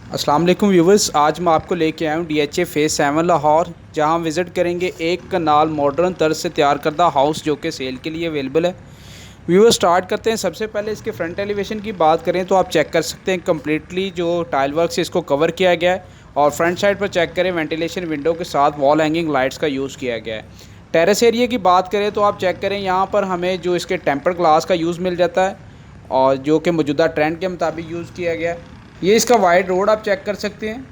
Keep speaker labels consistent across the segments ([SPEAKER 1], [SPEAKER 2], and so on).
[SPEAKER 1] अस्सलाम वालेकुम व्यूवर्स, आज मैं आपको लेके आया हूँ DHA फेज़ 7 लाहौर, जहाँ हम विज़िट करेंगे एक कनाल मॉडर्न तर्ज से तैयार करदा हाउस जो कि सेल के लिए अवेलेबल है। व्यूवर्स स्टार्ट करते हैं। सबसे पहले इसके फ्रंट एलिवेशन की बात करें तो आप चेक कर सकते हैं कम्प्लीटली जो टाइल वर्क से इसको कवर किया गया है। और फ्रंट साइड पर चेक करें वेंटिलेशन विंडो के साथ वॉल हैंगिंग लाइट्स का यूज़ किया गया है। टेरेस एरिया की बात करें तो आप चेक करें, यहाँ पर हमें जो इसके टेम्पर ग्लास का यूज़ मिल जाता है और जो कि मौजूदा ट्रेंड के मुताबिक यूज़ किया गया है। ये इसका वाइड रोड आप चेक कर सकते हैं।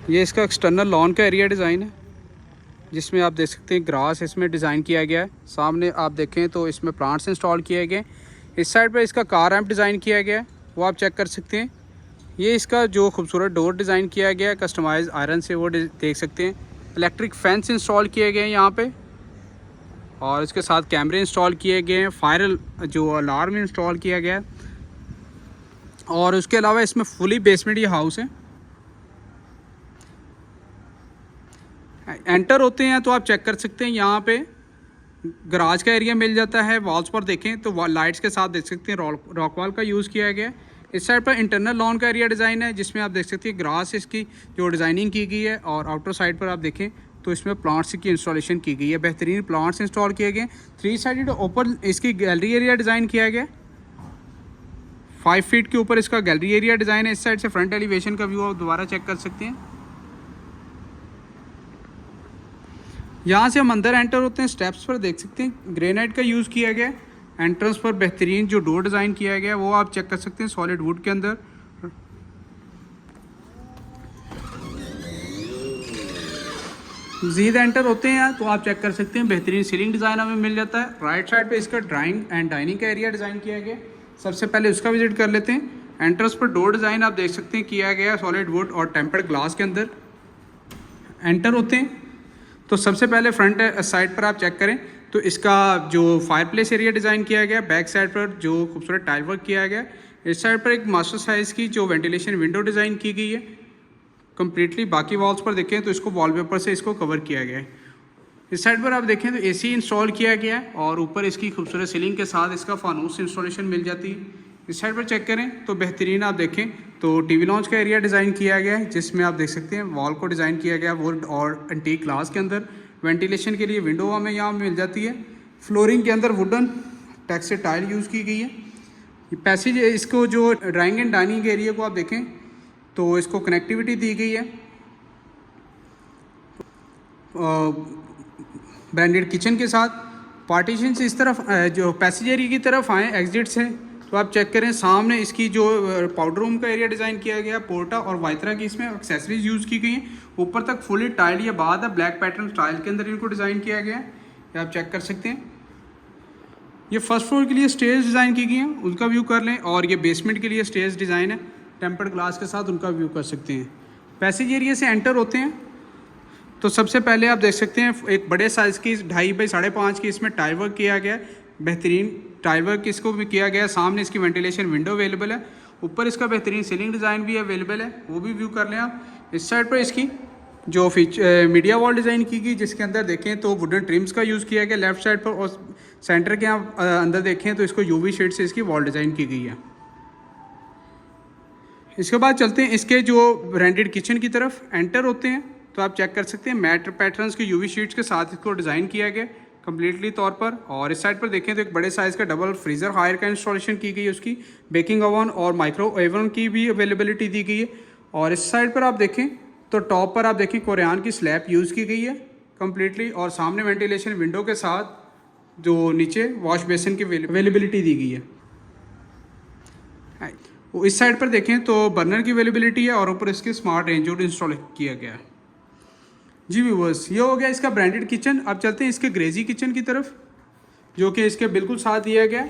[SPEAKER 1] ये इसका एक्सटर्नल लॉन का एरिया डिज़ाइन है, जिसमें आप देख सकते हैं ग्रास इसमें डिज़ाइन किया गया है। सामने आप देखें तो इसमें प्लांट्स इंस्टॉल किए गए। इस साइड पर इसका कार रैंप डिज़ाइन किया गया है, वो आप चेक कर सकते हैं। ये इसका जो खूबसूरत डोर डिज़ाइन किया गया है कस्टमाइज आयरन से, वो देख सकते हैं। इलेक्ट्रिक फैंस इंस्टॉल किए गए हैं यहाँ पे, और इसके साथ कैमरे इंस्टॉल किए गए हैं। फायर जो अलार्म इंस्टॉल किया गया है, और उसके अलावा इसमें फुली बेसमेंट ये हाउस है। एंटर होते हैं तो आप चेक कर सकते हैं, यहाँ पे गराज का एरिया मिल जाता है। वॉल्स पर देखें तो लाइट्स के साथ देख सकते हैं रॉक वॉल का यूज़ किया गया है। इस साइड पर इंटरनल लॉन का एरिया डिज़ाइन है, जिसमें आप देख सकते हैं ग्रास इसकी जो डिज़ाइनिंग की गई है। और आउटर साइड पर आप देखें तो इसमें प्लांट्स की इंस्टॉलेशन की गई है। बेहतरीन प्लांट्स इंस्टॉल किए गए। 3 साइडेड ओपन इसकी गैलरी एरिया डिज़ाइन किया गया। 5 फीट के ऊपर इसका गैलरी एरिया डिज़ाइन है। इस साइड से फ्रंट एलिवेशन का व्यू आप दोबारा चेक कर सकते हैं। यहाँ से हम अंदर एंटर होते हैं। स्टेप्स पर देख सकते हैं ग्रेनाइट का यूज़ किया गया। एंट्रेंस पर बेहतरीन जो डोर डिज़ाइन किया गया है वो आप चेक कर सकते हैं सॉलिड वुड के अंदर। मज़ीद एंटर होते हैं तो आप चेक कर सकते हैं बेहतरीन सीलिंग डिज़ाइन हमें मिल जाता है। राइट साइड पे इसका ड्राइंग एंड डाइनिंग का एरिया डिज़ाइन किया गया। सबसे पहले उसका विजिट कर लेते हैं। एंट्रेंस पर डोर डिज़ाइन आप देख सकते हैं किया गया सॉलिड वुड और टेम्पर्ड ग्लास के अंदर। एंटर होते हैं तो सबसे पहले फ्रंट साइड पर आप चेक करें तो इसका जो फायर प्लेस एरिया डिज़ाइन किया गया। बैक साइड पर जो खूबसूरत टाइल वर्क किया गया। इस साइड पर एक मास्टर साइज़ की जो वेंटिलेशन विंडो डिज़ाइन की गई है कम्प्लीटली। बाकी वॉल्स पर देखें तो इसको वॉलपेपर से इसको कवर किया गया है। इस साइड पर आप देखें तो एसी इंस्टॉल किया गया है, और ऊपर इसकी खूबसूरत सीलिंग के साथ इसका फानूस इंस्टॉलेशन मिल जाती है। इस साइड पर चेक करें तो बेहतरीन आप देखें तो टीवी लॉन्च का एरिया डिज़ाइन किया गया है, जिसमें आप देख सकते हैं वॉल को डिज़ाइन किया गया वुड और एंटीक ग्लास के अंदर। वेंटिलेशन के लिए विंडो हमें यहाँ मिल जाती है। फ्लोरिंग के अंदर वुडन टेक्सचर टाइल यूज़ की गई है। पैसेज इसको जो ड्राइंग एंड डाइनिंग एरिया को आप देखें तो इसको कनेक्टिविटी दी गई है। ब्रांडेड किचन के साथ पार्टीशन से इस तरफ जो पैसेज एरिया की तरफ आए एग्जिट्स हैं तो आप चेक करें सामने इसकी जो पाउडर रूम का एरिया डिज़ाइन किया गया। पोर्टा और वाइत्रा की इसमें एक्सेसरीज यूज़ की गई हैं। ऊपर तक फुली टाइल ये बाद है ब्लैक पैटर्न स्टाइल के अंदर इनको डिज़ाइन किया गया है, ये आप चेक कर सकते हैं। ये फर्स्ट फ्लोर के लिए स्टेज डिज़ाइन की गई हैं, उनका व्यू कर लें। और ये बेसमेंट के लिए स्टेज डिज़ाइन है टेम्पर्ड ग्लास के साथ, उनका व्यू कर सकते हैं। पैसेज एरिया से एंटर होते हैं तो सबसे पहले आप देख सकते हैं एक बड़े साइज़ की 2.5 बाई 5.5 की इसमें टाइल वर्क किया गया है। बेहतरीन टाइल वर्क इसको भी किया गया है। सामने इसकी वेंटिलेशन विंडो अवेलेबल है। ऊपर इसका बेहतरीन सीलिंग डिज़ाइन भी अवेलेबल है, वो भी व्यू कर लें आप। इस साइड पर इसकी जो मीडिया वॉल डिज़ाइन की गई, जिसके अंदर देखें तो वुडन ट्रिम्स का यूज़ किया गया लेफ़्ट साइड पर। और सेंटर के आप अंदर देखें तो इसको यूवी शेड से इसकी वॉल डिज़ाइन की गई है। इसके बाद चलते हैं इसके जो ब्रांडेड किचन की तरफ। एंटर होते हैं तो आप चेक कर सकते हैं मैट पैटर्न्स के यूवी शीट्स के साथ इसको डिज़ाइन किया गया कम्प्लीटली तौर पर। और इस साइड पर देखें तो एक बड़े साइज़ का डबल फ्रीज़र हायर का इंस्टॉलेशन की गई है। उसकी बेकिंग ओवन और माइक्रो ओवन की भी अवेलेबिलिटी दी गई है। और इस साइड पर आप देखें तो टॉप पर आप देखें कोरियान की स्लैब यूज़ की गई है कम्प्लीटली। और सामने वेंटिलेशन विंडो के साथ जो नीचे वॉश बेसिन की अवेलेबिलिटी दी गई है। इस साइड पर देखें तो बर्नर की अवेलेबिलिटी है, और ऊपर इसके स्मार्ट रेंज आउट इंस्टॉल किया गया है। जी व्यूअर्स, ये हो गया इसका ब्रांडेड किचन। अब चलते हैं इसके ग्रेजी किचन की तरफ, जो कि इसके बिल्कुल साथ दिया गया है।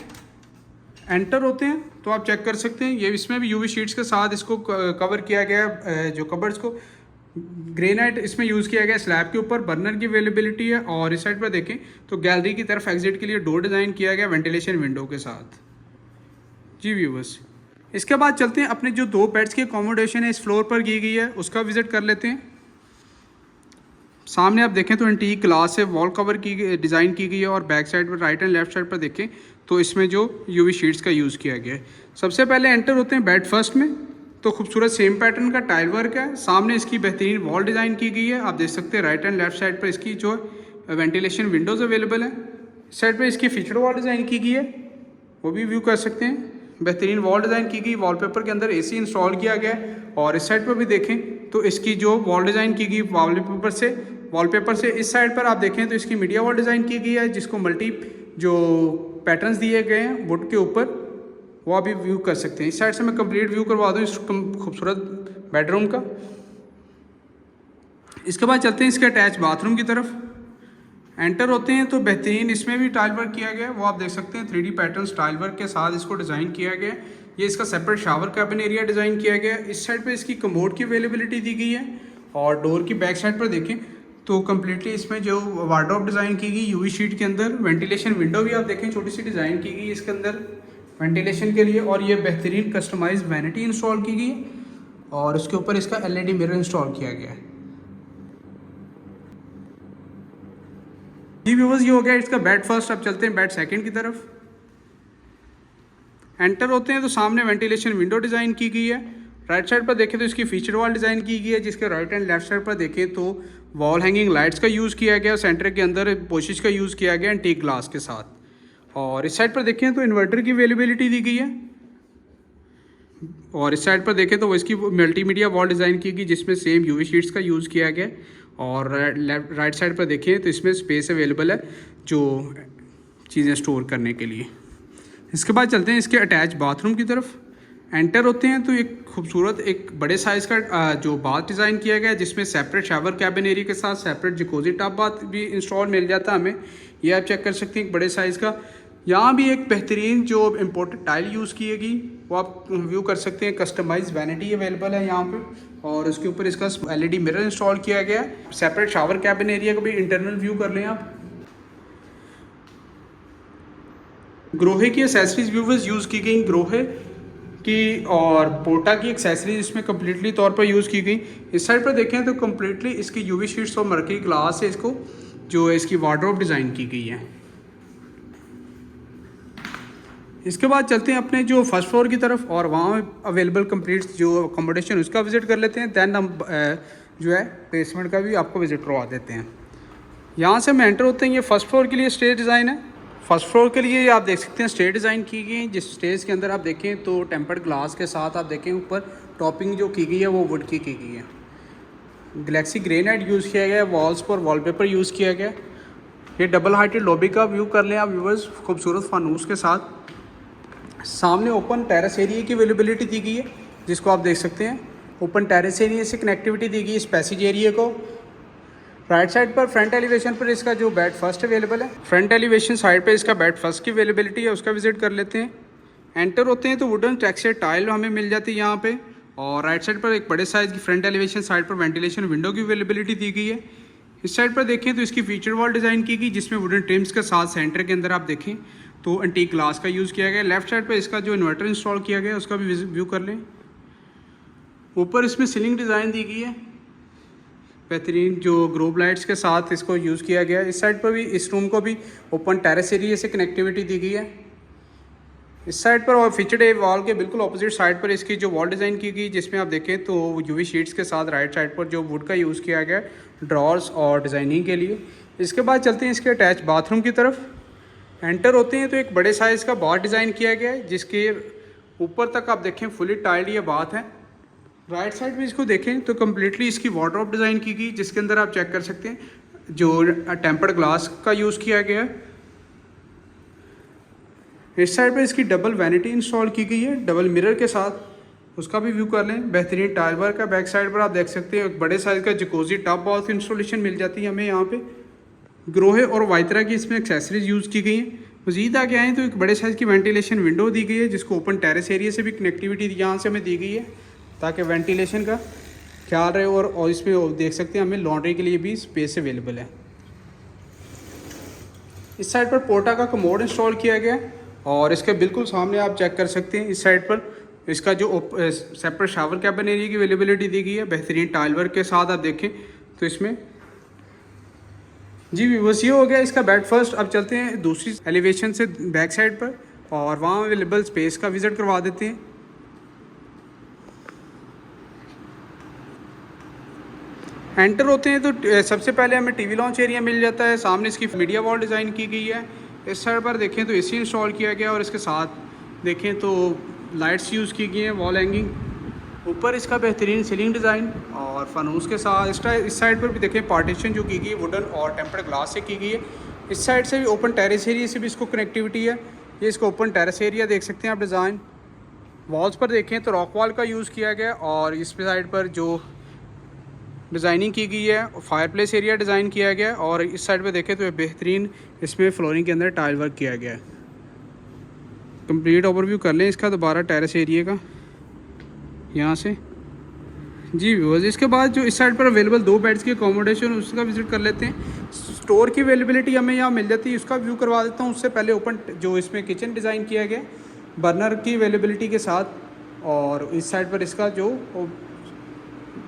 [SPEAKER 1] एंटर होते हैं तो आप चेक कर सकते हैं ये इसमें भी यूवी शीट्स के साथ इसको कवर किया गया है। जो कबर्ड्स को ग्रेनाइट इसमें यूज़ किया गया स्लैब के ऊपर। बर्नर की अवेलेबिलिटी है। और इस साइड पर देखें तो गैलरी की तरफ एग्जिट के लिए डोर डिज़ाइन किया गया वेंटिलेशन विंडो के साथ। जी व्यूअर्स, इसके बाद चलते हैं अपने जो 2 बेड्स की अकोमोडेशन है इस फ्लोर पर की गई है उसका विजिट कर लेते हैं। सामने आप देखें तो एंटीक ग्लास से वॉल कवर की डिज़ाइन की गई है। और बैक साइड पर राइट एंड लेफ्ट साइड पर देखें तो इसमें जो यूवी शीट्स का यूज़ किया गया है। सबसे पहले एंटर होते हैं बेड फर्स्ट में, तो खूबसूरत सेम पैटर्न का टाइल वर्क है। सामने इसकी बेहतरीन वॉल डिज़ाइन की गई है। आप देख सकते हैं राइट एंड लेफ्ट साइड पर इसकी जो वेंटिलेशन विंडोज़ अवेलेबल है। साइड पे इसकी फीचर वॉल डिज़ाइन की गई है, वो भी व्यू कर सकते हैं। बेहतरीन वॉल डिज़ाइन की गई, वॉलपेपर के अंदर एसी इंस्टॉल किया गया है। और इस साइड पर भी देखें तो इसकी जो वॉल डिज़ाइन की गई वॉलपेपर से इस साइड पर आप देखें तो इसकी मीडिया वॉल डिज़ाइन की गई है, जिसको मल्टी जो पैटर्न्स दिए गए हैं वुड के ऊपर, वो अभी व्यू कर सकते हैं। इस साइड से मैं कंप्लीट व्यू करवा दूँ इस खूबसूरत बेडरूम का। इसके बाद चलते हैं इसके अटैच बाथरूम की तरफ। एंटर होते हैं तो बेहतरीन इसमें भी टाइल वर्क किया गया है, वो आप देख सकते हैं 3D पैटर्न्स टाइल वर्क के साथ इसको डिज़ाइन किया गया है। ये इसका separate shower cabin area design किया गया है। इस साइड पे इसकी कमोड की अवेलेबिलिटी दी गई है। और डोर की बैक साइड पर देखें तो कम्प्लीटली इसमें जो वार्डरोब डिज़ाइन की गई यूवी शीट के अंदर, वेंटिलेशन विंडो भी आप देखें छोटी सी डिज़ाइन की गई इसके अंदर वेंटिलेशन के लिए। और ये बेहतरीन कस्टमाइज वैनिटी इंस्टॉल की गई और उसके ऊपर इसका LED मिरर इंस्टॉल किया गया है। जी व्यूअर्स, ये हो गया इसका बेड फर्स्ट। अब चलते हैं बेड सेकंड की तरफ। एंटर होते हैं तो सामने वेंटिलेशन विंडो डिज़ाइन की गई है। राइट साइड पर देखें तो इसकी फीचर वॉल डिज़ाइन की गई है, जिसके राइट एंड लेफ्ट साइड पर देखें तो वॉल हैंगिंग लाइट्स का यूज़ किया गया। सेंटर के अंदर पोशिश का यूज़ किया गया एंटीक ग्लास के साथ। और इस साइड पर देखें तो इन्वर्टर की अवेलेबिलिटी दी गई है। और इस साइड पर देखें तो वो इसकी मल्टीमीडिया वॉल डिज़ाइन की गई, जिसमें सेम यूवी शीट्स का यूज़ किया गया। और राइट साइड पर देखें तो इसमें स्पेस अवेलेबल है जो चीज़ें स्टोर करने के लिए। इसके बाद चलते हैं इसके अटैच बाथरूम की तरफ। एंटर होते हैं तो एक खूबसूरत एक बड़े साइज़ का जो बाथ डिज़ाइन किया गया है, जिसमें सेपरेट शावर कैबिन एरिया के साथ सेपरेट जकूज़ी टब बाथ भी इंस्टॉल मिल जाता है हमें। ये आप चेक कर सकते हैं एक बड़े साइज़ का। यहाँ भी एक बेहतरीन जो इम्पोर्टेड टाइल यूज़ की गई वो आप व्यू कर सकते हैं। कस्टमाइज वैनिटी अवेलेबल है यहाँ पे और उसके ऊपर इसका LED मिरर इंस्टॉल किया गया है। सेपरेट शावर कैबिन एरिया का भी इंटरनल व्यू कर लें आप। ग्रोहे की एसेसरीज व्यूवर्स यूज़ की गई, ग्रोहे की और पोर्टा की एक्सेसरीज इसमें कम्प्लीटली तौर पर यूज़ की गई। इस साइड पर देखें तो कम्प्लीटली इसकी यूवी शीट्स और मर्करी ग्लास है, इसको जो इसकी वार्डरोब डिज़ाइन की गई है। इसके बाद चलते हैं अपने जो फर्स्ट फ्लोर की तरफ और वहाँ अवेलेबल कंप्लीट जो अकोमोडेशन उसका विज़िट कर लेते हैं। दैन हम जो है बेसमेंट का भी आपको विज़िट करवा देते हैं। यहाँ से हम एंटर होते हैं, ये फर्स्ट फ्लोर के लिए स्टेज डिज़ाइन है। फर्स्ट फ्लोर के लिए आप देख सकते हैं स्टेज डिज़ाइन की गई है, जिस स्टेज के अंदर आप देखें तो टेम्पर्ड ग्लास के साथ आप देखें ऊपर टॉपिंग जो की गई है वो वुड की गई है। गैलेक्सी ग्रेनाइट यूज़ किया गया है, वॉल्स पर वॉलपेपर यूज़ किया गया। ये डबल हाइटेड लॉबी का व्यू कर लें आप व्यूवर्स, खूबसूरत फानूस के साथ। सामने ओपन टेरेस एरिया की अवेलेबिलिटी दी गई है, जिसको आप देख सकते हैं। ओपन टेरेस एरिया से कनेक्टिविटी दी गई इस पैसेज एरिया को। राइट साइड पर फ्रंट एलिवेशन पर इसका जो बेड फर्स्ट अवेलेबल है, फ्रंट एलिवेशन साइड पे इसका बेड फर्स्ट की अवेलेबिलिटी है, उसका विजिट कर लेते हैं। एंटर होते हैं तो वुडन टेक्सचर टाइल हमें मिल जाती है यहाँ पे। और राइट साइड पर एक बड़े साइज़ की फ्रंट एलिवेशन साइड पर वेंटिलेशन विंडो की अवेलेबिलिटी दी गई है। इस साइड पर देखें तो इसकी फीचर वॉल डिज़ाइन की गई, जिसमें वुडन ट्रिम्स के साथ सेंटर के अंदर आप देखें तो एंटीक ग्लास का यूज़ किया गया। लेफ्ट साइड पर इसका जो इन्वर्टर इंस्टॉल किया गया उसका भी व्यू कर लें। ऊपर इसमें सीलिंग डिज़ाइन दी गई है, बेहतरीन जो ग्रोब लाइट्स के साथ इसको यूज़ किया गया है। इस साइड पर भी इस रूम को भी ओपन टेरेस एरिया से कनेक्टिविटी दी गई है। इस साइड पर और फीचर्ड वॉल के बिल्कुल ऑपोजिट साइड पर इसकी जो वॉल डिज़ाइन की गई, जिसमें आप देखें तो यूवी शीट्स के साथ राइट साइड पर जो वुड का यूज़ किया गया ड्रॉर्स और डिज़ाइनिंग के लिए। इसके बाद चलते हैं इसके अटैच बाथरूम की तरफ। एंटर होते हैं तो एक बड़े साइज़ का बाथ डिज़ाइन किया गया है, जिसके ऊपर तक आप देखें फुली टाइल्ड ये बाथ है। राइट साइड भी इसको देखें तो कम्प्लीटली इसकी वार्डरोब डिज़ाइन की गई, जिसके अंदर आप चेक कर सकते हैं जो टेम्पर्ड ग्लास का यूज़ किया गया है। इस साइड पे इसकी डबल वैनिटी इंस्टॉल की गई है डबल मिरर के साथ, उसका भी व्यू कर लें। बेहतरीन टाइल वर्क का बैक साइड पर आप देख सकते हैं एक बड़े साइज़ का जकूज़ी टब बाथ इंस्टॉलेशन मिल जाती है हमें यहाँ पे। ग्रोहे और वाइत्रा की इसमें एक्सेसरीज यूज़ की गई हैं। मज़ीद आगे आएँ तो एक बड़े साइज़ की वेंटिलेशन विंडो दी गई है, जिसको ओपन टेरेस एरिया से भी कनेक्टिविटी यहाँ से हमें दी गई है, ताकि वेंटिलेशन का ख्याल रहे। और इसमें देख सकते हैं हमें लॉन्ड्री के लिए भी स्पेस अवेलेबल है। इस साइड पर पोर्टा का कमोड इंस्टॉल किया गया है और इसके बिल्कुल सामने आप चेक कर सकते हैं इस साइड पर इसका जो सेपरेट शावर कैबिन एरिया की अवेलेबिलिटी दी गई है, बेहतरीन टाइल वर्क के साथ आप देखें तो इसमें। जी बस ये हो गया इसका बेड फर्स्ट। अब चलते हैं दूसरी एलिवेशन से बैक साइड पर। और वहाँ अवेलेबल स्पेस का विज़िट करवा देते हैं। एंटर होते हैं तो सबसे पहले हमें टीवी लॉन्च एरिया मिल जाता है। सामने इसकी मीडिया वॉल डिज़ाइन की गई है। इस साइड पर देखें तो एसी इंस्टॉल किया गया और इसके साथ देखें तो लाइट्स यूज़ की गई हैं, वॉल हैंगिंग। ऊपर इसका बेहतरीन सीलिंग डिज़ाइन और फनूस के साथ इस साइड पर भी देखें पार्टीशन जो की गई वुडन और टेम्पर्ड ग्लास से की गई है। इस साइड से भी ओपन टेरेस एरिया से भी इसको कनेक्टिविटी है। ये इसका ओपन टेरेस एरिया देख सकते हैं आप। डिज़ाइन वॉल्स पर देखें तो रॉक वॉल का यूज़ किया गया और इस साइड पर जो डिज़ाइनिंग की गई है फायरप्लेस एरिया डिज़ाइन किया गया और इस साइड पे देखें तो बेहतरीन इसमें फ्लोरिंग के अंदर टाइल वर्क किया गया है। कंप्लीट ओवरव्यू कर लें इसका दोबारा टेरेस एरिया का यहाँ से। जी व्यूअर्स, इसके बाद जो इस साइड पर अवेलेबल 2 बेड्स की अकोमोडेशन उसका विज़िट कर लेते हैं। स्टोर की अवेलेबिलिटी हमें यहाँ मिल जाती है, उसका व्यू करवा देता हूँ। उससे पहले ओपन जो इसमें किचन डिज़ाइन किया गया बर्नर की अवेलेबिलिटी के साथ और इस साइड पर इसका जो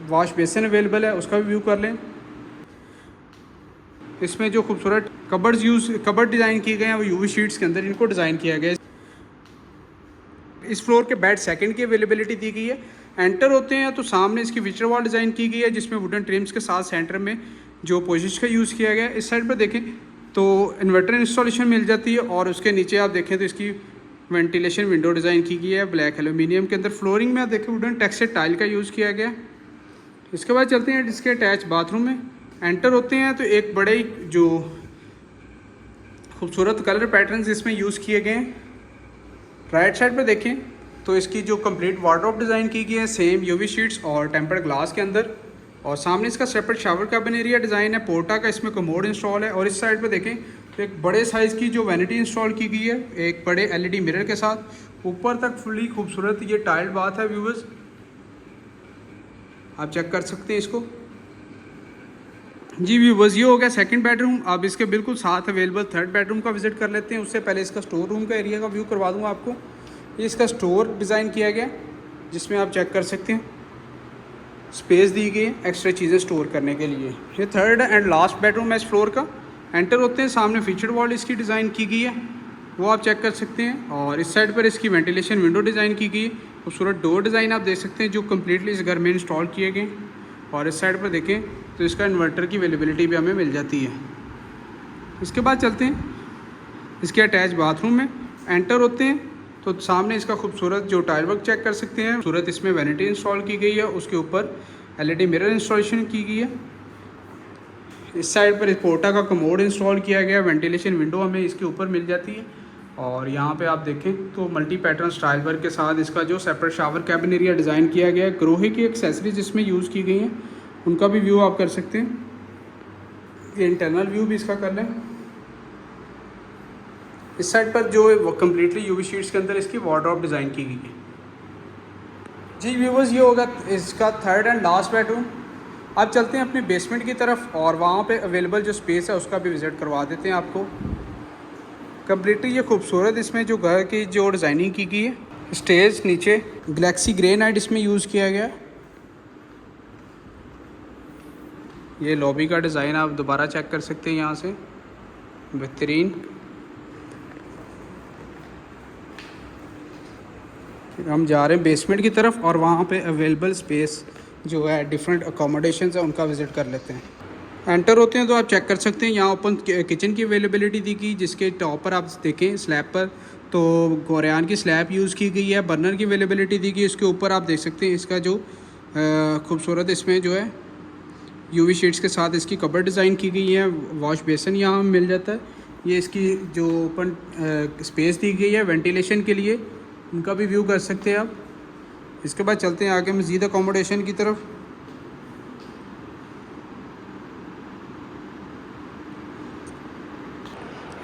[SPEAKER 1] वॉश बेसिन अवेलेबल है उसका भी व्यू कर लें। इसमें जो खूबसूरत कबर्ड डिज़ाइन किए गए हैं वो यूवी शीट्स के अंदर इनको डिज़ाइन किया गया है। इस फ्लोर के बेड सेकंड की अवेलेबिलिटी दी गई है। एंटर होते हैं तो सामने इसकी विचर वॉल डिज़ाइन की गई है जिसमें वुडन ट्रिम्स के साथ सेंटर में जो पोजिश का यूज़ किया गया है। इस साइड पर देखें तो इन्वर्टर इंस्टॉलेशन मिल जाती है और उसके नीचे आप देखें तो इसकी वेंटिलेशन विंडो डिज़ाइन की गई है ब्लैक एल्यूमिनियम के अंदर। फ्लोरिंग में आप देखें वुडन टेक्सचर टाइल का यूज़ किया गया है। इसके बाद चलते हैं इसके अटैच बाथरूम में। एंटर होते हैं तो एक बड़े जो खूबसूरत कलर पैटर्न्स इसमें यूज़ किए गए हैं। राइट साइड पर देखें तो इसकी जो कंप्लीट वार्डरोब डिज़ाइन की गई है सेम यूवी शीट्स और टेम्पर्ड ग्लास के अंदर और सामने इसका separate shower cabin area design है। पोर्टा का इसमें कमोड इंस्टॉल है और इस साइड पर देखें तो एक बड़े साइज़ की जो वैनिटी इंस्टॉल की गई है एक बड़े LED मिरर के साथ। ऊपर तक फुली खूबसूरत ये टाइल बाथ है व्यूअर्स, आप चेक कर सकते हैं इसको। जी व्यूअर्स, ये हो गया सेकंड बेडरूम। अब इसके बिल्कुल साथ अवेलेबल थर्ड बेडरूम का विज़िट कर लेते हैं। उससे पहले इसका स्टोर रूम का एरिया का व्यू करवा दूंगा आपको। ये इसका स्टोर डिज़ाइन किया गया जिसमें आप चेक कर सकते हैं स्पेस दी गई है एक्स्ट्रा चीज़ें स्टोर करने के लिए। ये थर्ड एंड लास्ट बेडरूम है इस फ्लोर का। एंटर होते हैं सामने फीचर्ड वॉल इसकी डिज़ाइन की गई है वो आप चेक कर सकते हैं और इस साइड पर इसकी वेंटिलेशन विंडो डिज़ाइन की गई है। खूबसूरत डोर डिज़ाइन आप देख सकते हैं जो कम्प्लीटली इस घर में इंस्टॉल किए गए और इस साइड पर देखें तो इसका इन्वर्टर की अवेलेबिलिटी भी हमें मिल जाती है। इसके बाद चलते हैं इसके अटैच बाथरूम में। एंटर होते हैं तो सामने इसका खूबसूरत जो टाइल वर्क चेक कर सकते हैं। खूबसूरत इसमें वैनिटी इंस्टॉल की गई है, उसके ऊपर LED मिरर इंस्टॉलेशन की गई है। इस साइड पर पोर्टा का कमोड इंस्टॉल किया गया। वेंटिलेशन विंडो हमें इसके ऊपर मिल जाती है और यहाँ पे आप देखें तो मल्टी पैटर्न स्टाइल वर्क के साथ इसका जो separate shower cabin area design किया गया है। ग्रोहे की एक्सेसरीज इसमें यूज़ की गई हैं, उनका भी व्यू आप कर सकते हैं। ये इंटरनल व्यू भी इसका कर लें। इस साइड पर जो कम्प्लीटली यूवी शीट्स के अंदर इसकी वार्डरोब डिज़ाइन की गई है। जी व्यूअर्स, ये होगा इसका थर्ड एंड लास्ट बेडरूम। अब चलते हैं अपने बेसमेंट की तरफ और वहाँ पे अवेलेबल जो स्पेस है उसका भी विज़िट करवा देते हैं आपको। कम्प्लीटली ये खूबसूरत इसमें जो घर की जो डिज़ाइनिंग की गई है, स्टेज नीचे गैलेक्सी ग्रे नाइट इसमें यूज़ किया गया। ये लॉबी का डिज़ाइन आप दोबारा चेक कर सकते हैं यहाँ से, बेहतरीन। हम जा रहे हैं बेसमेंट की तरफ और वहाँ पे अवेलेबल स्पेस जो है डिफरेंट अकोमोडेशंस है उनका विज़िट कर लेते हैं। एंटर होते हैं तो आप चेक कर सकते हैं यहाँ ओपन किचन की अवेलेबिलिटी दी गई, जिसके टॉप पर आप देखें स्लैब पर तो गोरियान की स्लैब यूज़ की गई है। बर्नर की अवेलेबिलिटी दी गई, इसके ऊपर आप देख सकते हैं इसका जो खूबसूरत इसमें जो है यूवी शीट्स के साथ इसकी कबर्ड डिज़ाइन की गई है। वॉश बेसन यहाँ मिल जाता है। ये इसकी जो ओपन स्पेस दी गई है वेंटिलेशन के लिए, उनका भी व्यू कर सकते हैं आप। इसके बाद चलते हैं आगे मज़ीद अकोमोडेशन की तरफ।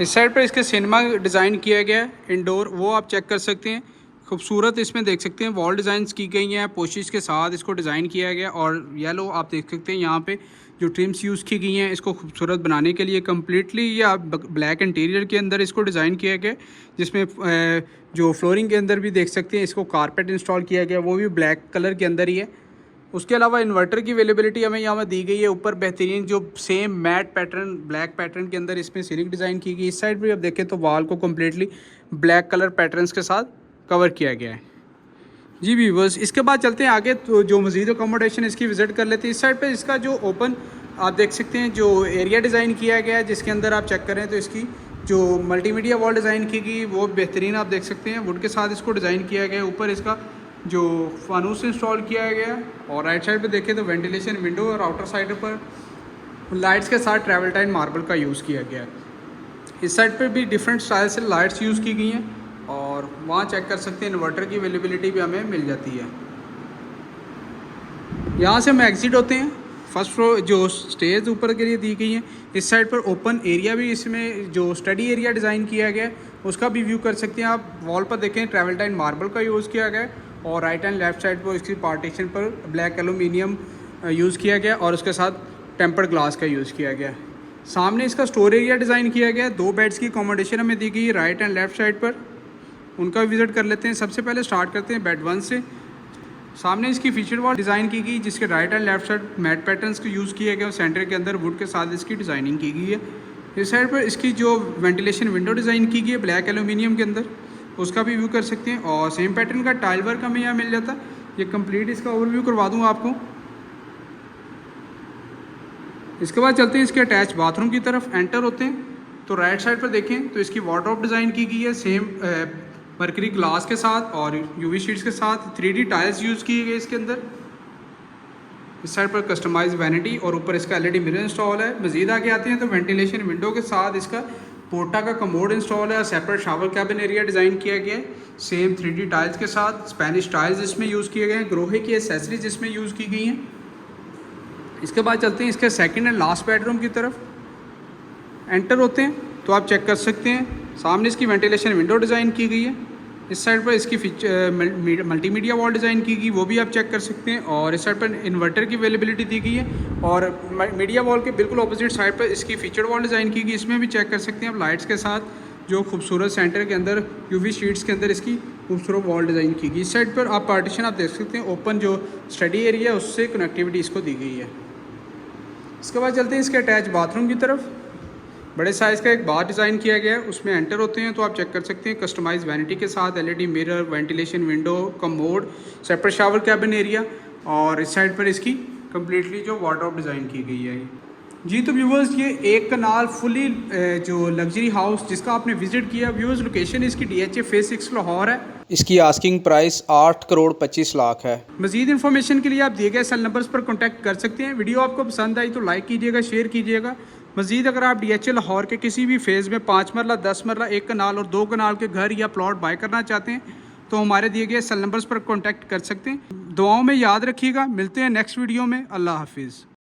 [SPEAKER 1] इस साइड पर इसके सिनेमा डिज़ाइन किया गया है इंडोर, वो आप चेक कर सकते हैं। खूबसूरत इसमें देख सकते हैं वॉल डिज़ाइंस की गई हैं, पोशिश के साथ इसको डिज़ाइन किया गया। और येलो आप देख सकते हैं यहाँ पे जो ट्रिम्स यूज़ की गई हैं इसको खूबसूरत बनाने के लिए। कम्प्लीटली ये आप ब्लैक इंटीरियर के अंदर इसको डिज़ाइन किया गया, जिसमें जो फ्लोरिंग के अंदर भी देख सकते हैं इसको कारपेट इंस्टॉल किया गया, वो भी ब्लैक कलर के अंदर ही है। उसके अलावा इन्वर्टर की अवेलेबिलिटी हमें यहाँ दी गई है। ऊपर बेहतरीन जो same matte pattern black pattern के अंदर इसमें सीलिंग डिज़ाइन की गई। इस साइड भी आप देखें तो वॉल को कम्प्लीटली ब्लैक कलर पैटर्न्स के साथ कवर किया गया है। जी व्यूअर्स, इसके बाद चलते हैं आगे तो जो मज़ीद अकोमोडेशन इसकी विज़िट कर लेते हैं। इस साइड पे इसका जो ओपन आप देख सकते हैं जो एरिया डिज़ाइन किया गया है, जिसके अंदर आप चेक करें तो इसकी जो मल्टीमीडिया वॉल डिज़ाइन की गई वो बेहतरीन आप देख सकते हैं। वुड के साथ इसको डिज़ाइन किया गया है। ऊपर इसका जो फानूस इंस्टॉल किया गया है और राइट साइड पे देखें तो वेंटिलेशन विंडो और आउटर साइड पर लाइट्स के साथ ट्रैवल टाइम मार्बल का यूज़ किया गया है। इस साइड पे भी डिफरेंट स्टाइल से लाइट्स यूज़ की गई हैं और वहाँ चेक कर सकते हैं इन्वर्टर की अवेलेबिलिटी भी हमें मिल जाती है। यहाँ से हम एग्जिट होते हैं। फर्स्ट फ्लोर जो स्टेज ऊपर के लिए दी गई हैं, इस साइड पर ओपन एरिया भी इसमें जो स्टडी एरिया डिज़ाइन किया गया है उसका भी व्यू कर सकते हैं आप। वॉल पर देखें ट्रैवल टाइम मार्बल का यूज़ किया गया है और राइट एंड लेफ्ट साइड पर इसकी पार्टीशन पर ब्लैक एलुमिनियम यूज़ किया गया और उसके साथ टेम्पर्ड ग्लास का यूज़ किया गया। सामने इसका स्टोर एरिया डिज़ाइन किया गया। 2 बेड्स की अकोमोडेशन हमें दी गई है राइट एंड लेफ्ट साइड पर, उनका विज़िट कर लेते हैं। सबसे पहले स्टार्ट करते हैं बेड 1 से। सामने इसकी फीचर वॉल डिज़ाइन की गई जिसके right and left side matte patterns को यूज़ किया गया और सेंटर के अंदर वुड के साथ इसकी डिज़ाइनिंग की गई है। इस साइड पर इसकी जो वेंटिलेशन विंडो डिज़ाइन की गई है ब्लैक एलुमिनियम के अंदर, उसका भी व्यू कर सकते हैं और सेम पैटर्न का टाइल वर्क हमें यहाँ मिल जाता है। ये कंप्लीट इसका ओवरव्यू करवा दूँ आपको। इसके बाद चलते हैं इसके अटैच बाथरूम की तरफ। एंटर होते हैं तो राइट साइड पर देखें तो इसकी वार्डरोब डिज़ाइन की गई है सेम मरकरी ग्लास के साथ और यूवी शीट्स के साथ। 3D टाइल्स यूज़ किए गए इसके अंदर। इस साइड पर कस्टमाइज वैनिटी और ऊपर इसका LED मिरर इंस्टॉल है। मज़ीद आगे आते हैं तो वेंटिलेशन विंडो के साथ इसका पोर्टा का कमोड इंस्टॉल है और separate shower cabin area design किया गया है सेम 3D टाइल्स के साथ। स्पेनिश टाइल्स इसमें यूज़ किए गए हैं। ग्रोहे की एसेसरीज इसमें यूज़ की गई हैं। इसके बाद चलते हैं इसके सेकंड एंड लास्ट बेडरूम की तरफ। एंटर होते हैं तो आप चेक कर सकते हैं सामने इसकी वेंटिलेशन विंडो डिज़ाइन की गई है। इस साइड पर इसकी मल्टीमीडिया वॉल डिज़ाइन की गई, वो भी आप चेक कर सकते हैं। और इस साइड पर इन्वर्टर की अवेलेबिलिटी दी गई है और मीडिया वॉल के बिल्कुल अपोजिट साइड पर इसकी फीचर वॉल डिज़ाइन की गई। इसमें भी चेक कर सकते हैं आप लाइट्स के साथ जो खूबसूरत सेंटर के अंदर यूवी शीट्स के अंदर इसकी खूबसूरत वॉल डिज़ाइन की गई। इस साइड पर आप पार्टीशन आप देख सकते हैं ओपन जो स्टडी एरिया है उससे कनेक्टिविटी इसको दी गई है। इसके बाद चलते हैं इसके अटैच बाथरूम की तरफ। बड़े साइज़ का एक बाथ डिज़ाइन किया गया है। उसमें एंटर होते हैं तो आप चेक कर सकते हैं कस्टमाइज वैनिटी के साथ LED mirror, ventilation window, commode, separate shower cabin area और इस साइड पर इसकी कम्प्लीटली जो वार्डरोब डिज़ाइन की गई है। जी तो व्यूवर्स ये एक कनाल फुली जो लग्जरी हाउस जिसका आपने विजिट किया। व्यूवर्स लोकेशन इसकी DHA फेज 6 लाहौर है। इसकी आस्किंग प्राइस 8 करोड़ 25 लाख है। मजीद इन्फॉर्मेशन के लिए आप दिए गए सेल नंबर्स पर कॉन्टैक्ट कर सकते हैं। वीडियो आपको पसंद आई तो लाइक कीजिएगा, शेयर कीजिएगा। मजीद अगर आप DHA लाहौर के किसी भी फेज़ में 5 मरला, 10 मरला, 1 कनाल और 2 कनाल के घर या प्लॉट बाय करना चाहते हैं तो हमारे दिए गए सेल नंबर्स पर कॉन्टैक्ट कर सकते हैं। दुआओं में याद रखिएगा। मिलते हैं नेक्स्ट वीडियो में। अल्लाह हाफिज़।